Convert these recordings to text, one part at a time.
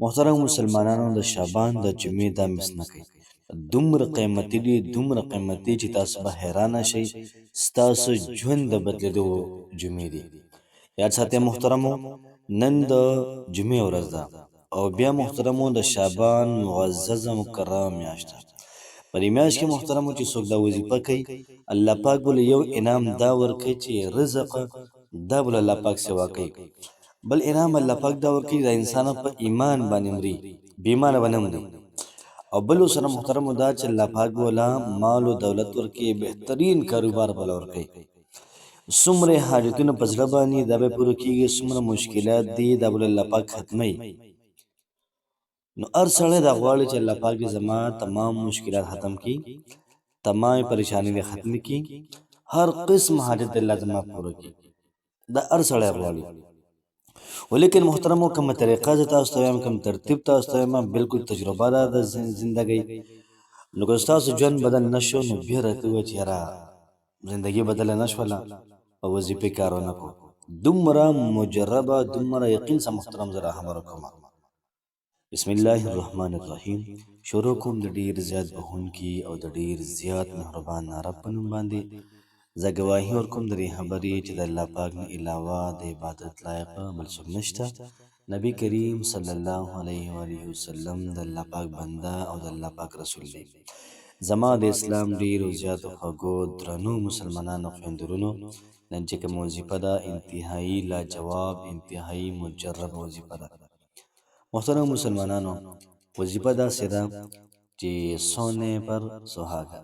محترم مسلمانانو د شعبان د جمعې دا مس نه کوي دومره قیمتي دي دومره قیمتي چې تاسو به حیرانه شئ ستاسو ژوند د بدلېدو جمعې دي یاد ساتئ محترمو نن د جمعې ورځ ده او بیا محترمو د شعبان معززه مکرمه میاشت ده په دې میاشت کې محترمو چې څوک دا وظیفه کوي الله پاک بوله یو انعام دا ورکوي چې رزق دا بوله الله پاک سوا کوي بل انعام الله پاک دا ورکوي د انسان په ایمان باندې مري بې ایمانه به نه مري او بل سره محترمو دا چې الله پاک بوله مال او دولت ورکوي بهترین کاروبار بوله ورکوي څومره حاجتونه په زړه باندې دا به پوره کېږي څومره مشکلات دي دا بوله الله پاک ختموي نو هر سړی دا غواړي چې الله پاک زما تمام مشکلات ختم کړي تمام پریشانی دې ختم کړي هر قسم حاجت الله زما پوره کړي دا هر سړی غواړي ولیکن محترمو کومه طریقه زه تاسو ته وایم کوم ترتیب تاسو ته وایم بالکل تجربه ده د زندګۍ نو که ستاسو ژوند بدل نه شو نو بیا راته ووایه چې یاره زندګي بدله نه شوله او وظیفې کار ونه کړو دومره مجربه دومره یقین سره محترم زه را خبره کوم بسم الله الرحمن الرحیم شروع کوم د ډیر زیات بخونکي او د ډیر زیات مهربان رب په نوم باندې زه ګواهي ورکوم د دې خبرې چې د الله پاک نه علاوه د عبادت لایق بل څوک نشته نبی کریم صلی الله علیه و آله وسلم د الله پاک بنده او د الله پاک رسول دی زما د اسلام ډیرو زیاتو خوږو درنو مسلمانانو خویندرونو نن چې کومه وظیفه ده انتهایي لاجواب انتهایي مجرب وظیفه ده محترم مسلمانانو وظیفه داسې ده چې سونه پر سوهاګه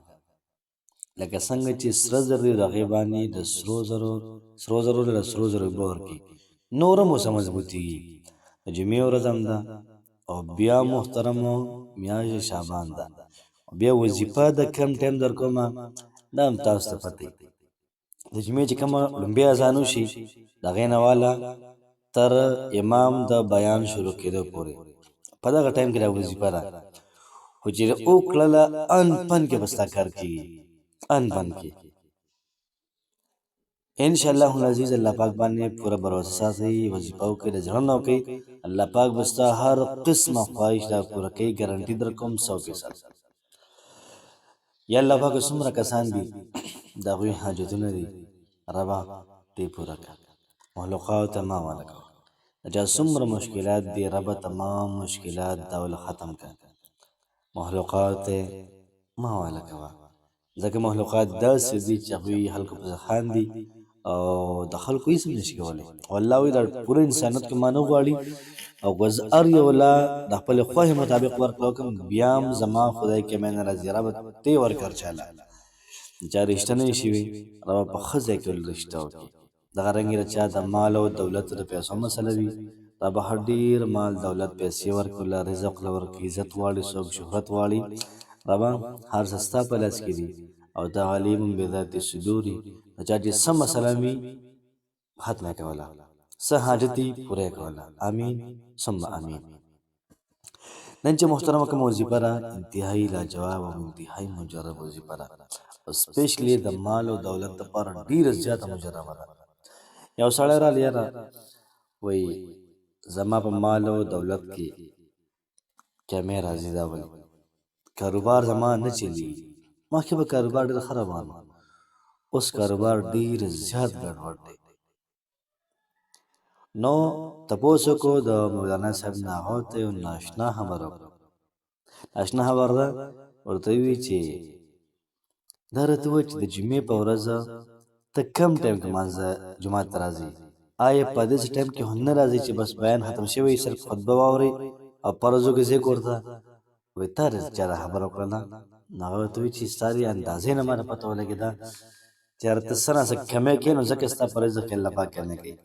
لکه څنګه چې سره زر د هغې باندې د سرو زرو له سرو زرو اوبه ورکړي نوره مو څه مضبوطېږي د جمعې ورځ هم ده او بیا محترمو میاشت شعبان ده بیا وظیفه د کم ټایم در کومه دا هم تاسو ته پته د جمعې چې کومه لومبۍ اذان وشي د هغې نه واله تر امام د بیان شروع کېدو پورې په دغه ټایم کې دا وظیفه ده خو چې وکړله ان پن کې به ستا کار کېږي ان پن کې انشاءالله العزیز الله پاک باندې پوره بروسه ساتئ وظیفه وکړئ د زړه نه وکړئ الله پاک به ستا هر قسمه خواهش دا پوره کوي ګارنټي در کوم 100%. یا الله پاک څومره کسان دي د هغوی حاجتونه دي ربه دې پوره کړه مخلوقاتو ته ما واله کوه د چا څومره مشکلات دي ربه تمام مشکلات دا ول ختم کړه مخلوقات ته ما واله کوه ځکه مخلوقات داسې دي چې هغوی خلکو پسې خاندي او د خلکو هېڅ هم نشي کولی او الله وایي دا پوره انسانیت کې ما نه غواړي او که زه هر یو له د خپلې خوښې مطابق ورکړه وکړم بیا هم زما خدای کې مې نه راځي ربه ته یې ورکړه چاله چا رشته نه شي وي ربه په ښه ځای کې ورله رشته وکړي دغه رنګې د چا د مال او دولت د پیسو مسله وي ربه ښه ډېر مال دولت پیسې ورکړي له رزق له ورکړي عزت غواړي څوک شهرت غواړي ربه هر څه ستا په لاس کې دي او د علیم بذات الصدور د چا چې څه مسله وي ختمه کوله څه حاجت دي پوره یې کوله امین ثم امین نن چې محترمه کومه وظیفه ده انتهایي لاجواب او انتهایي مجرب وظیفه ده او سپیشلی د مال او دولت دپاره ډېره زیاته مجربه ده یو سړی رالی یاره وایي زما په مال او دولت کې کمې راځي دا وایي کاروبار زما نه چلیږي مخکې به کاروبار ډېر ښه روان و اوس کاروبار ډېر زیات ګډوډ دی نو تپوس وکړو د مولانا صاحب نه هغه ته یو ناشنا خبره وکړه ناشنا خبره ده ورته ووایي چې دا راته ووایه چې د جمعې په ورځ ته کم ټایم کې مانځه جومات ته راځې آیا په داسې ټایم کې هم نه راځې چې بس بیان ختم شوی صرف خطبه واورئ او پرزو کې ذکر ورته وایي تا چا دا خبره وکړله نو هغه ورته وایي چې ستا د اندازې نه ماته پته ولګېده چې یاره ته څه ناڅه کمی کوې نو ځکه ستا په رزق کې الله پاک کمی کوي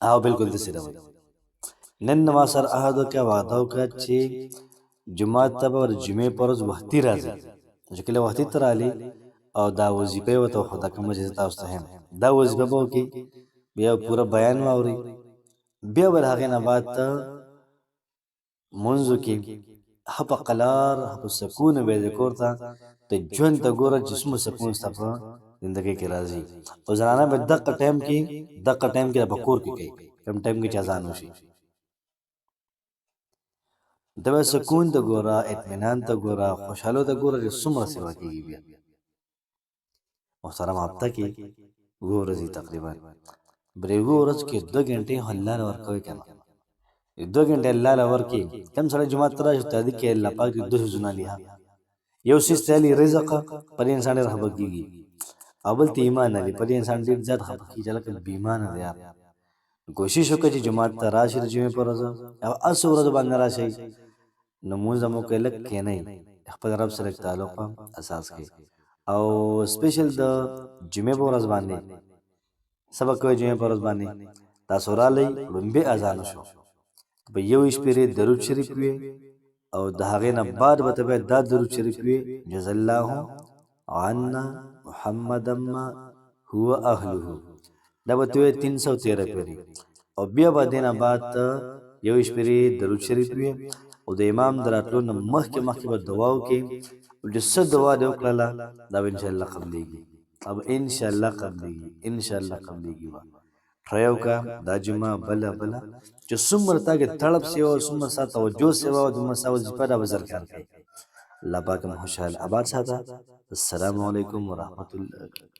او بالکل داسې ده وایي نن ما سره عهد وکړه وعده وکړه چې جومات ته به د جمعې په ورځ وختي راځي چې کله وختي ته رالې او دا وظیفه یې ورته وښوده کومه چې زه تاسو ته یم دا وظیفه به وکړي بیا پوره بیان واورئ بیا به د هغې نه بعد ته مونځو کې ښه په قلار ښه په سکون به یې کور ته د ژوند ته ګوره چې څومره سکون ستا په زندګۍ کې راځي او زنانه به دغه ټایم کې په کور کې کوي کوم ټایم کې چې اذان وشي د به سکون ته ګوره، اطمینان ته ګوره، خوشحالو ته ګوره چې څومره سیوا کېږي. بیا محترم هفته کې اووه ورځې تقریبا برې اووه ورځ کې 2 ګنټې الله له ورکوي که نه 2 ګنټې الله له ورکړي. کوم سړی جومات ته راشي تادي کې الله پاک دې 2 سيزونه لیا یو سیز ته علي رزق پر انسان ډېر خفه کېږي او بل ته ایمان علي پر انسان ډېر زیات خفه کېږي چې لکه بې ایمانه دی یار. کوشش وکړه چې جومات ته راشي د جمعې په ورځ او هسې ورځ باندې راشئ نو مونځ مو کوئ لږ کښېنئ خپل رب سره تعلق اساس کړئ او سپیشل د جمعې په ورځ باندې سبق کوئ. جمعې په ورځ باندې تاسو رالی لومبې اذان شو په یو شپېرې درود شریف وي او د هغې نه بعد به ته باید دا درود شریف وي جزا الله عنا محمد ما هو اهله دا به ته 313 پیرې او بیا به دې نه بعد ته یو شپېرې درود شریف وي او د امام د راتلو نه مخکې به دعا وکړې او چې څه دعا دې وکړله دا به انشاءالله قبلېږي अब انشاءالله قبلېږي انشاءالله قبلېږي به ټرای وکړه دا جمعه بله چې څومره تا کې تړپ سیوا او څومره ستا توجه سیوا او دومره ستا وظیفه دا به زرکار کوي. الله پاک مو خوشحال آباد ساته. السلام علیکم ورحمة الله.